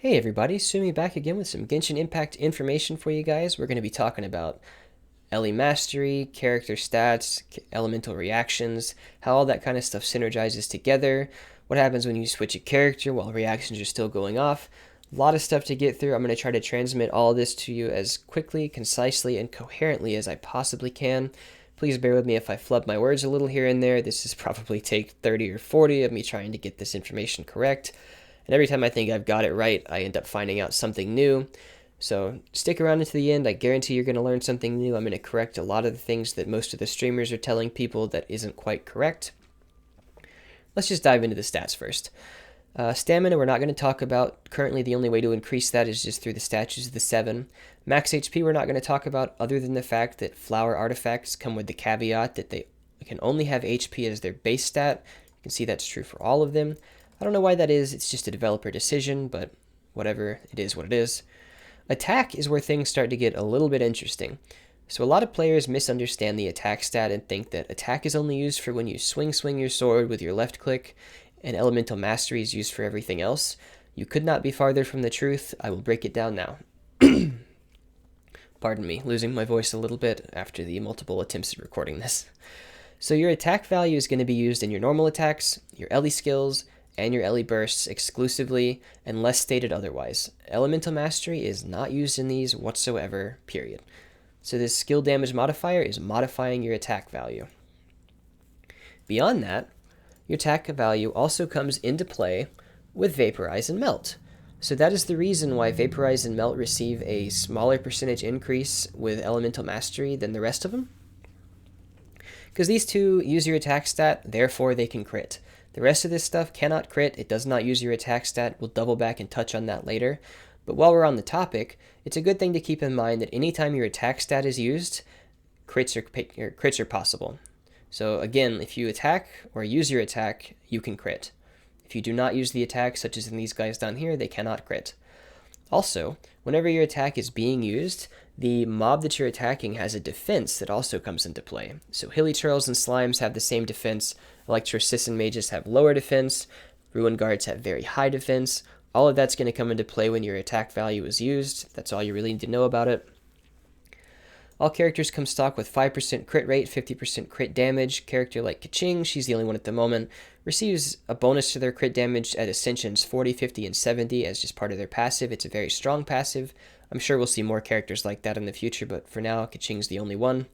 Hey everybody, Sumi back again with some Genshin Impact information for you guys. We're going to be talking about LE Mastery, character stats, elemental reactions, how all that kind of stuff synergizes together, what happens when you switch a character while reactions are still going off. A lot of stuff to get through. I'm going to try to transmit all of this to you as quickly, concisely, and coherently as I possibly can. Please bear with me if I flub my words a little here and there. This is probably take 30 or 40 of me trying to get this information correct. And every time I think I've got it right, I end up finding out something new. So stick around until the end. I guarantee you're going to learn something new. I'm going to correct a lot of the things that most of the streamers are telling people that isn't quite correct. Let's just dive into the stats first. Stamina we're not going to talk about. Currently the only way to increase that is just through the statues of the 7. Max HP we're not going to talk about, other than the fact that flower artifacts come with the caveat that they can only have HP as their base stat. You can see that's true for all of them. I don't know why that is, it's just a developer decision, but whatever, it is what it is. Attack is where things start to get a little bit interesting. So a lot of players misunderstand the attack stat and think that attack is only used for when you swing your sword with your left click, and elemental mastery is used for everything else. You could not be farther from the truth. I will break it down now. Pardon me, losing my voice a little bit after the multiple attempts at recording this. So your attack value is going to be used in your normal attacks, your LE skills, and your LE bursts exclusively, unless stated otherwise. Elemental Mastery is not used in these whatsoever, period. So this skill damage modifier is modifying your attack value. Beyond that, your attack value also comes into play with Vaporize and Melt. So that is the reason why Vaporize and Melt receive a smaller percentage increase with Elemental Mastery than the rest of them. Because these two use your attack stat, therefore they can crit. The rest of this stuff cannot crit, it does not use your attack stat, we'll double back and touch on that later. But while we're on the topic, it's a good thing to keep in mind that anytime your attack stat is used, crits are possible. So again, if you attack or use your attack, you can crit. If you do not use the attack, such as in these guys down here, they cannot crit. Also, whenever your attack is being used, the mob that you're attacking has a defense that also comes into play. So Hilichurls and Slimes have the same defense, Electrocystin mages have lower defense, Ruin Guards have very high defense. All of that's going to come into play when your attack value is used. That's all you really need to know about it. All characters come stock with 5% crit rate, 50% crit damage. Character like Kaching, she's the only one at the moment, receives a bonus to their crit damage at Ascensions 40, 50, and 70 as just part of their passive. It's a very strong passive. I'm sure we'll see more characters like that in the future, but for now, Kaching's the only one.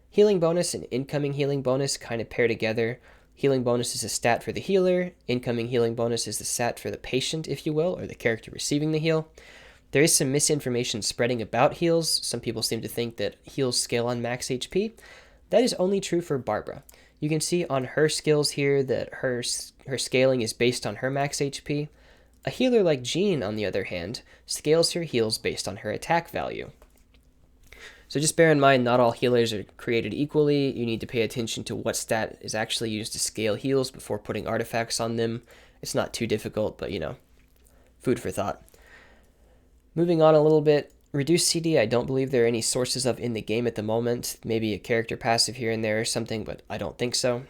Healing bonus and incoming healing bonus kind of pair together. Healing bonus is a stat for the healer. Incoming healing bonus is the stat for the patient, if you will, or the character receiving the heal. There is some misinformation spreading about heals. Some people seem to think that heals scale on max HP. That is only true for Barbara. You can see on her skills here that her scaling is based on her max HP. A healer like Jean, on the other hand, scales her heals based on her attack value. So just bear in mind, not all healers are created equally. You need to pay attention to what stat is actually used to scale heals before putting artifacts on them. It's not too difficult, but food for thought. Moving on a little bit, reduced CD I don't believe there are any sources of in the game at the moment. Maybe a character passive here and there or something, but I don't think so.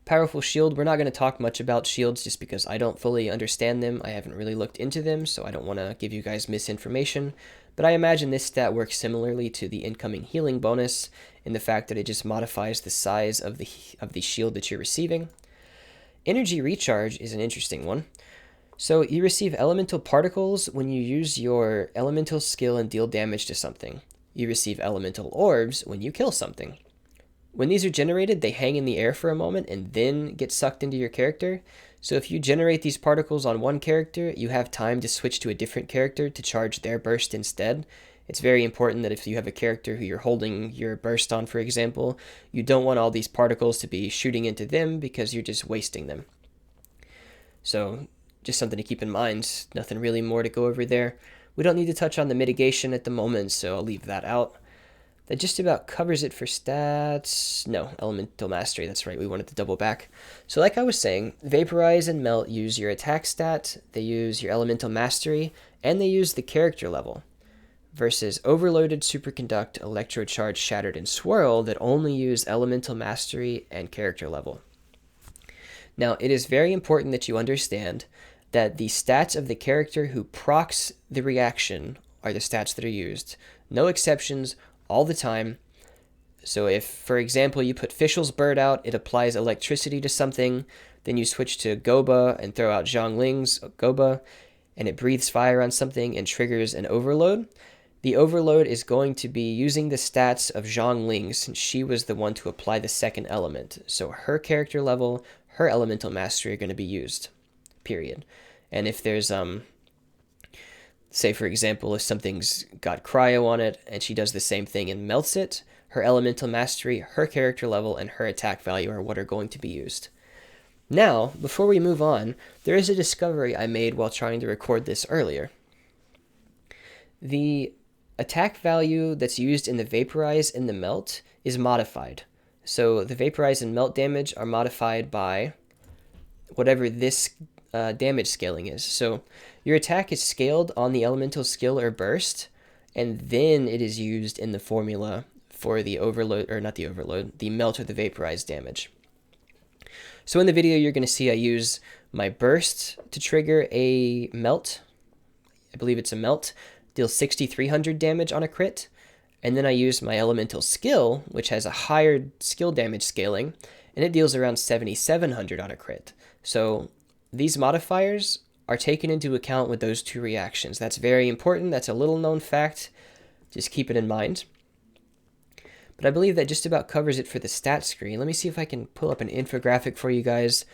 Powerful shield, we're not going to talk much about shields just because I don't fully understand them. I haven't really looked into them, so I don't want to give you guys misinformation. But I imagine this stat works similarly to the incoming healing bonus in the fact that it just modifies the size of the shield that you're receiving. Energy recharge is an interesting one. So you receive elemental particles when you use your elemental skill and deal damage to something. You receive elemental orbs when you kill something. When these are generated, they hang in the air for a moment and then get sucked into your character. So if you generate these particles on one character, you have time to switch to a different character to charge their burst instead. It's very important that if you have a character who you're holding your burst on, for example, you don't want all these particles to be shooting into them because you're just wasting them. So just something to keep in mind. Nothing really more to go over there. We don't need to touch on the mitigation at the moment, so I'll leave that out. That just about covers it for stats. No, Elemental Mastery, that's right, we wanted to double back. So like I was saying, Vaporize and Melt use your attack stat, they use your Elemental Mastery, and they use the character level. Versus Overloaded, Superconduct, Electrocharge, Shattered, and Swirl that only use Elemental Mastery and character level. Now, it is very important that you understand that the stats of the character who procs the reaction are the stats that are used. No exceptions, all the time. So if, for example, you put Fischl's Bird out, it applies electricity to something, then you switch to Goba and throw out Zhongling's Goba, and it breathes fire on something and triggers an overload. The overload is going to be using the stats of Zhongling, since she was the one to apply the second element. So her character level, her elemental mastery are going to be used, period. And if there's, say for example, if something's got cryo on it and she does the same thing and melts it, her elemental mastery, her character level, and her attack value are what are going to be used. Now, before we move on, there is a discovery I made while trying to record this earlier. The attack value that's used in the Vaporize and the Melt is modified. So the Vaporize and Melt damage are modified by whatever this damage scaling is. So your attack is scaled on the elemental skill or burst, and then it is used in the formula for the overload, or not the overload, the melt or the vaporize damage. So in the video, you're going to see I use my burst to trigger a melt. I believe it's a melt, deals 6,300 damage on a crit. And then I use my elemental skill, which has a higher skill damage scaling, and it deals around 7,700 on a crit. So these modifiers are taken into account with those two reactions. That's very important. That's a little known fact. Just keep it in mind. But I believe that just about covers it for the stat screen. Let me see if I can pull up an infographic for you guys.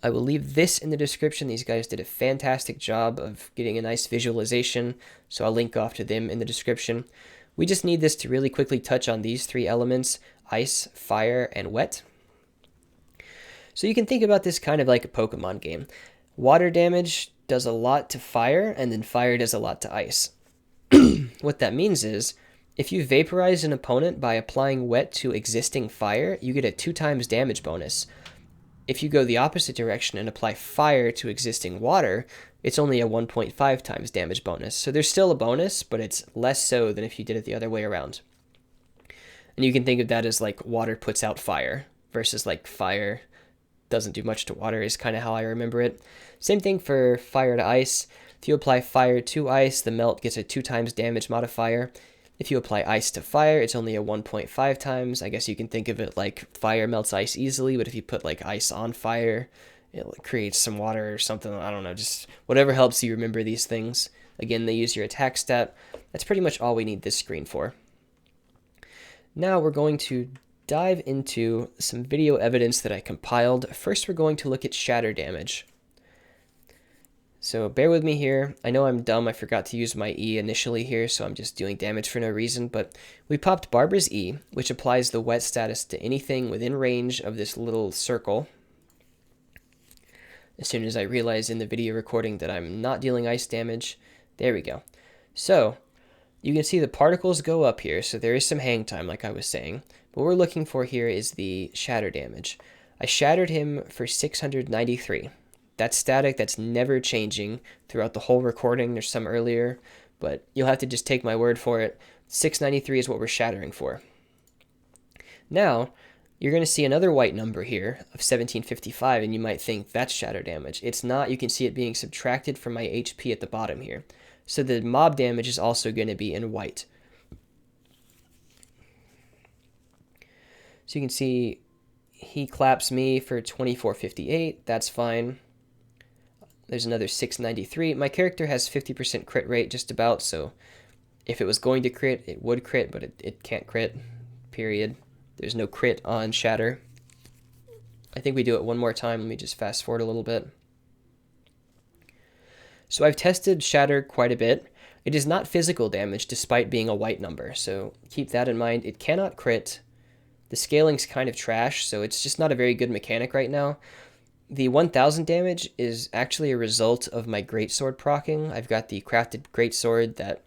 I will leave this in the description. These guys did a fantastic job of getting a nice visualization, so I'll link off to them in the description. We just need this to really quickly touch on these three elements: ice, fire, and wet. So you can think about this kind of like a Pokemon game. Water damage does a lot to fire, and then fire does a lot to ice. What that means is, if you vaporize an opponent by applying wet to existing fire, you get a 2 times damage bonus. If you go the opposite direction and apply fire to existing water, it's only a 1.5 times damage bonus. So there's still a bonus, but it's less so than if you did it the other way around. And you can think of that as like water puts out fire versus like fire doesn't do much to water is kind of how I remember it. Same thing for fire to ice. If you apply fire to ice, the melt gets a 2 times damage modifier. If you apply ice to fire, it's only a 1.5 times. I guess you can think of it like fire melts ice easily, but if you put like ice on fire, it creates some water or something. I don't know, just whatever helps you remember these things. Again, they use your attack stat. That's pretty much all we need this screen for. Now we're going to dive into some video evidence that I compiled. First, we're going to look at shatter damage. So bear with me here. I know I'm dumb. I forgot to use my E initially here, so I'm just doing damage for no reason. But we popped Barbara's E, which applies the wet status to anything within range of this little circle. As soon as I realized in the video recording that I'm not dealing ice damage. There we go. So you can see the particles go up here, so there is some hang time, like I was saying. What we're looking for here is the shatter damage. I shattered him for 693. That's static, that's never changing throughout the whole recording. There's some earlier, but you'll have to just take my word for it. 693 is what we're shattering for. Now, you're going to see another white number here of 1755, and you might think that's shatter damage. It's not. You can see it being subtracted from my HP at the bottom here. So the mob damage is also going to be in white. So you can see he claps me for 2458. That's fine. There's another 693. My character has 50% crit rate just about, so if it was going to crit, it would crit, but it can't crit, period. There's no crit on Shatter. I think we do it one more time. Let me just fast forward a little bit. So I've tested Shatter quite a bit. It is not physical damage despite being a white number, so keep that in mind. It cannot crit. The scaling's kind of trash, so it's just not a very good mechanic right now. The 1000 damage is actually a result of my greatsword proccing. I've got the crafted greatsword that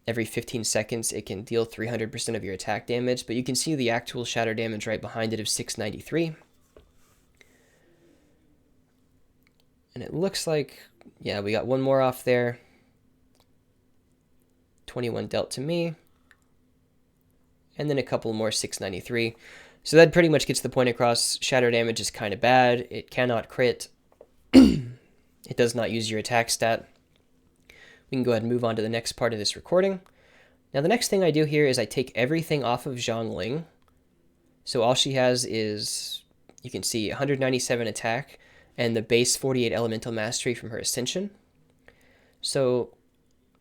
every 15 seconds it can deal 300% of your attack damage, but you can see the actual shatter damage right behind it of 693. And it looks like, yeah, we got one more off there. 21 dealt to me. And then a couple more 693. So that pretty much gets the point across. Shatter damage is kind of bad. It cannot crit. It does not use your attack stat. We can go ahead and move on to the next part of this recording. Now the next thing I do here is I take everything off of Zhongling. So all she has is, you can see, 197 attack and the base 48 elemental mastery from her ascension. So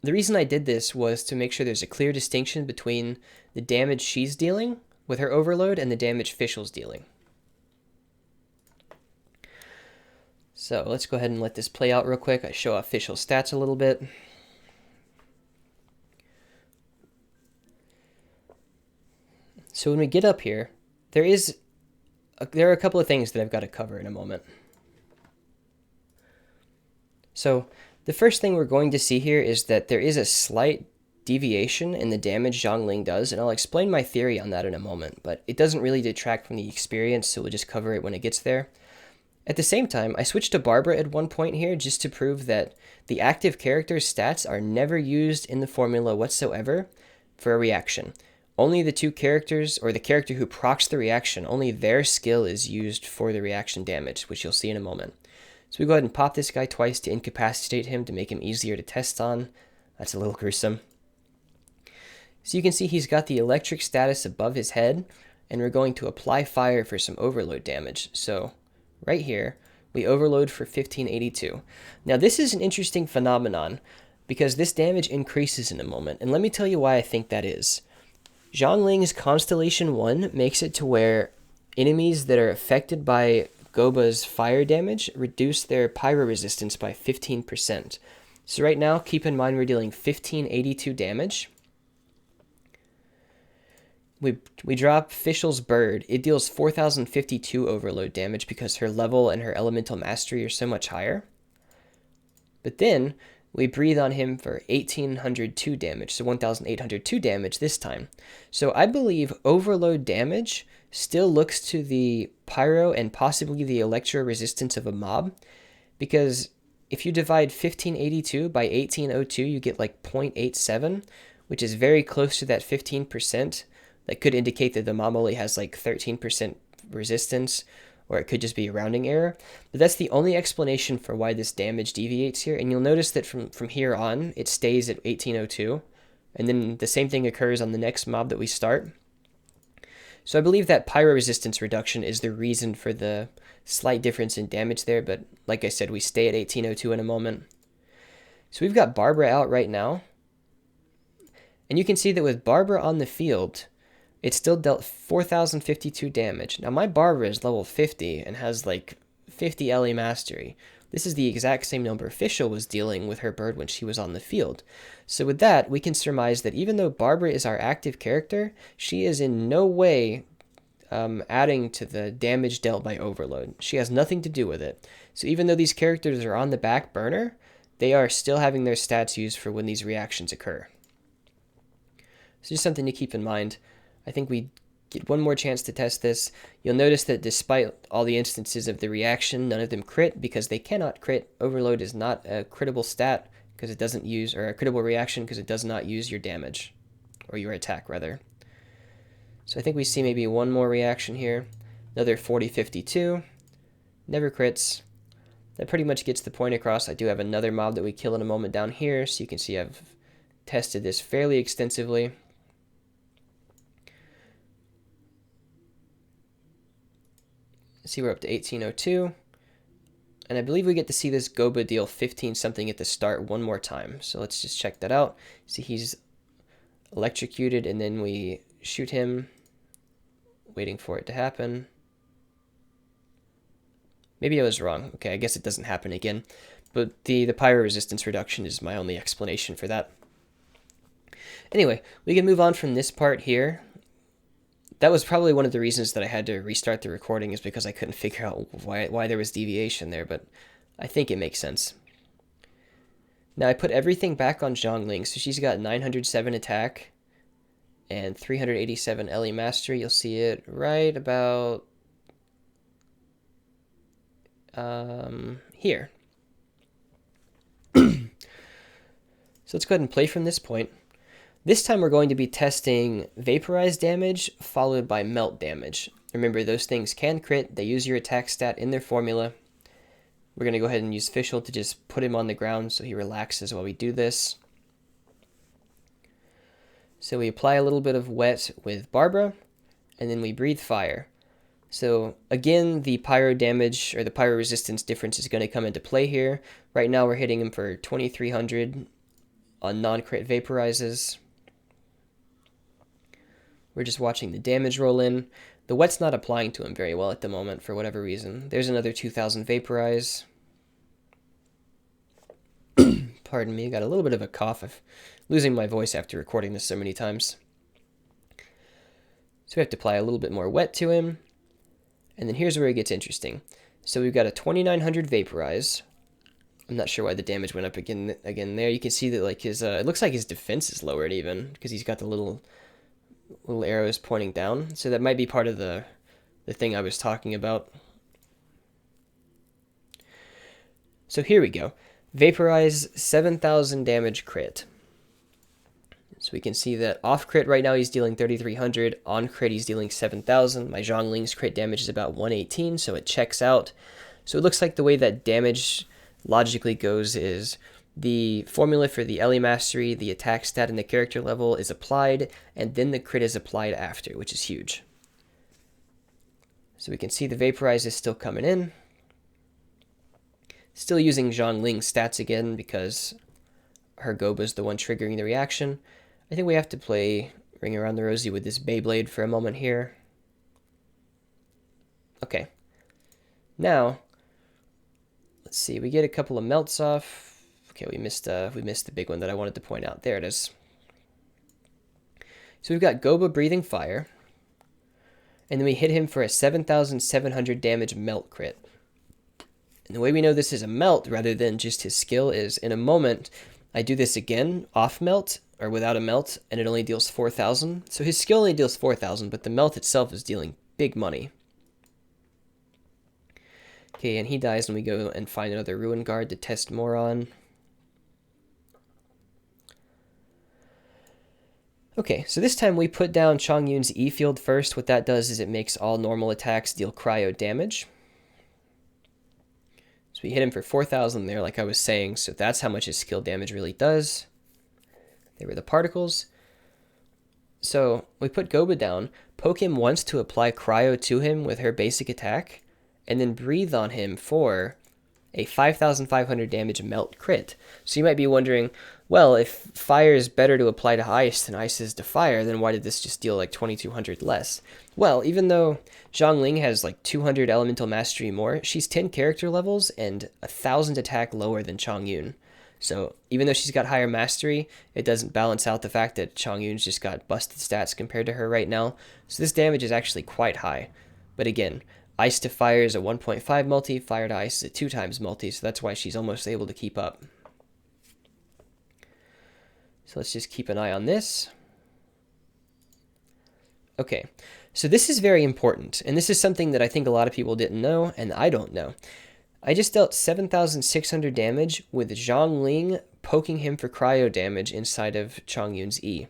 the reason I did this was to make sure there's a clear distinction between the damage she's dealing with her overload and the damage Fischl's dealing. So let's go ahead and let this play out real quick. I show off Fischl's stats a little bit. So when we get up here, there are a couple of things that I've got to cover in a moment. So the first thing we're going to see here is that there is a slight deviation in the damage Zhongling does, and I'll explain my theory on that in a moment, but it doesn't really detract from the experience, so we'll just cover it when it gets there. At the same time, I switched to Barbara at one point here just to prove that the active character's stats are never used in the formula whatsoever for a reaction. Only the two characters, or the character who procs the reaction, only their skill is used for the reaction damage, which you'll see in a moment. So we go ahead and pop this guy twice to incapacitate him to make him easier to test on. That's a little gruesome. So you can see he's got the electric status above his head, and we're going to apply fire for some overload damage. So right here, we overload for 1582. Now this is an interesting phenomenon, because this damage increases in a moment, and let me tell you why I think that is. Zhongling's Constellation 1 makes it to where enemies that are affected by Goba's fire damage reduce their pyro resistance by 15%. So right now, keep in mind we're dealing 1582 damage. We drop Fischl's Bird. It deals 4052 overload damage because her level and her elemental mastery are so much higher. But then we breathe on him for 1802 damage, so 1802 damage this time. So I believe overload damage still looks to the pyro and possibly the electro resistance of a mob, because if you divide 1582 by 1802, you get like 0.87, which is very close to that 15%. That could indicate that the mob only has like 13% resistance, or it could just be a rounding error. But that's the only explanation for why this damage deviates here. And you'll notice that from here on, it stays at 1802. And then the same thing occurs on the next mob that we start. So I believe that pyro resistance reduction is the reason for the slight difference in damage there. But like I said, we stay at 1802 in a moment. So we've got Barbara out right now. And you can see that with Barbara on the field, it still dealt 4052 damage. Now my Barbara is level 50 and has like 50 LE mastery. This is the exact same number Fischl was dealing with her bird when she was on the field. So with that, we can surmise that even though Barbara is our active character, she is in no way adding to the damage dealt by overload. She has nothing to do with it. So even though these characters are on the back burner, they are still having their stats used for when these reactions occur. So just something to keep in mind. I think we get one more chance to test this. You'll notice that despite all the instances of the reaction, none of them crit because they cannot crit. Overload is not a crittable stat because it doesn't use, or a crittable reaction because it does not use your damage, or your attack rather. So I think we see maybe one more reaction here. Another 4052. Never crits. That pretty much gets the point across. I do have another mob that we kill in a moment down here, so you can see I've tested this fairly extensively. See, we're up to 1802. And I believe we get to see this Goba deal 15 something at the start one more time. So let's just check that out. See, he's electrocuted, and then we shoot him, waiting for it to happen. Maybe I was wrong. Okay, I guess it doesn't happen again. But the pyro resistance reduction is my only explanation for that. Anyway, we can move on from this part here. That was probably one of the reasons that I had to restart the recording, is because I couldn't figure out why there was deviation there, but I think it makes sense. Now I put everything back on Zhongling, so she's got 907 attack and 387 LE mastery. You'll see it right about here. So let's go ahead and play from this point. This time we're going to be testing Vaporize damage followed by Melt damage. Remember, those things can crit. They use your attack stat in their formula. We're going to go ahead and use Fischl to just put him on the ground so he relaxes while we do this. So we apply a little bit of wet with Barbara, and then we breathe fire. So again, the pyro damage or the pyro resistance difference is going to come into play here. Right now we're hitting him for 2300 on non-crit vaporizes. We're just watching the damage roll in. The wet's not applying to him very well at the moment for whatever reason. There's another 2000 vaporize. Pardon me, got a little bit of a cough. I'm losing my voice after recording this so many times. So we have to apply a little bit more wet to him. And then here's where it gets interesting. So we've got a 2900 vaporize. I'm not sure why the damage went up again there. You can see that like his it looks like his defense is lowered even because he's got the little arrows pointing down. So that might be part of the thing I was talking about. So here we go. Vaporize 7000 damage crit. So we can see that off crit right now he's dealing 3300, on crit he's dealing 7000. My Zhongling's crit damage is about 118, so it checks out. So it looks like the way that damage logically goes is the formula for the Ellie mastery, the attack stat, and the character level is applied, and then the crit is applied after, which is huge. So we can see the Vaporize is still coming in. Still using Zhongling's stats again because her Goba's the one triggering the reaction. I think we have to play Ring Around the Rosie with this Beyblade for a moment here. Okay. Now, let's see. We get a couple of melts off. Okay, we missed the big one that I wanted to point out. There it is. So we've got Goba breathing fire. And then we hit him for a 7700 damage melt crit. And the way we know this is a melt rather than just his skill is in a moment, I do this again, off melt, or without a melt, and it only deals 4000. So his skill only deals 4000, but the melt itself is dealing big money. Okay, and he dies, and we go and find another Ruin Guard to test more on. Okay, so this time we put down Chongyun's E field first. What that does is it makes all normal attacks deal cryo damage. So we hit him for 4000 there, like I was saying, so that's how much his skill damage really does. There were the particles. So we put Goba down, poke him once to apply cryo to him with her basic attack, and then breathe on him for a 5500 damage melt crit. So you might be wondering, well, if fire is better to apply to ice than ice is to fire, then why did this just deal like 2200 less? Well, even though Zhongling has like 200 elemental mastery more, she's 10 character levels and 1000 attack lower than Chongyun. So even though she's got higher mastery, it doesn't balance out the fact that Chongyun's just got busted stats compared to her right now. So this damage is actually quite high. But again, ice to fire is a 1.5 multi, fire to ice is a 2 times multi, so that's why she's almost able to keep up. So let's just keep an eye on this. Okay, so this is very important, and this is something that I think a lot of people didn't know, and I don't know. I just dealt 7600 damage with Zhongling poking him for cryo damage inside of Chongyun's E.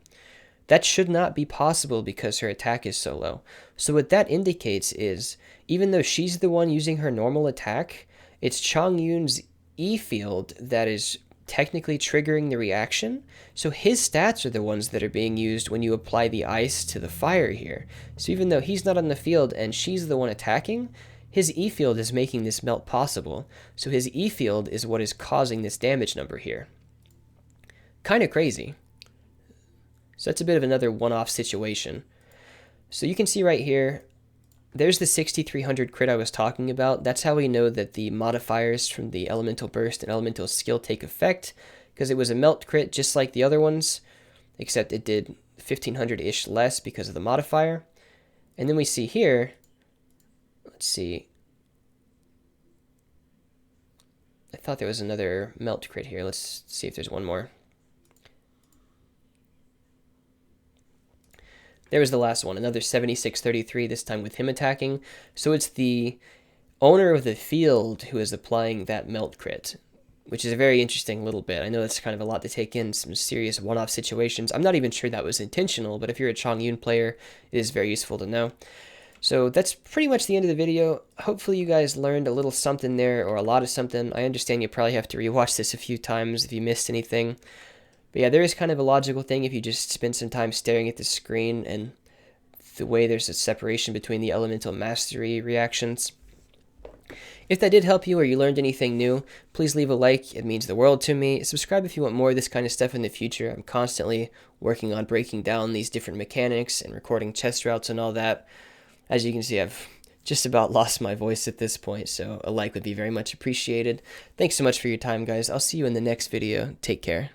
That should not be possible because her attack is so low. So what that indicates is, even though she's the one using her normal attack, it's Chongyun's E field that is technically triggering the reaction. So his stats are the ones that are being used when you apply the ice to the fire here. So even though he's not on the field and she's the one attacking, his E field is making this melt possible. So his E field is what is causing this damage number here. Kind of crazy. So that's a bit of another one-off situation. So you can see right here, there's the 6300 crit I was talking about. That's how we know that the modifiers from the elemental burst and elemental skill take effect, because it was a melt crit just like the other ones, except it did 1500-ish less because of the modifier. And then we see here, let's see, I thought there was another melt crit here. Let's see if there's one more. There was the last one, another 7633, this time with him attacking. So it's the owner of the field who is applying that melt crit, which is a very interesting little bit. I know that's kind of a lot to take in, some serious one-off situations. I'm not even sure that was intentional, but if you're a Chongyun player, it is very useful to know. So that's pretty much the end of the video. Hopefully you guys learned a little something there, or a lot of something. I understand you probably have to rewatch this a few times if you missed anything. But yeah, there is kind of a logical thing if you just spend some time staring at the screen and the way there's a separation between the elemental mastery reactions. If that did help you or you learned anything new, please leave a like. It means the world to me. Subscribe if you want more of this kind of stuff in the future. I'm constantly working on breaking down these different mechanics and recording chest routes and all that. As you can see, I've just about lost my voice at this point, so a like would be very much appreciated. Thanks so much for your time, guys. I'll see you in the next video. Take care.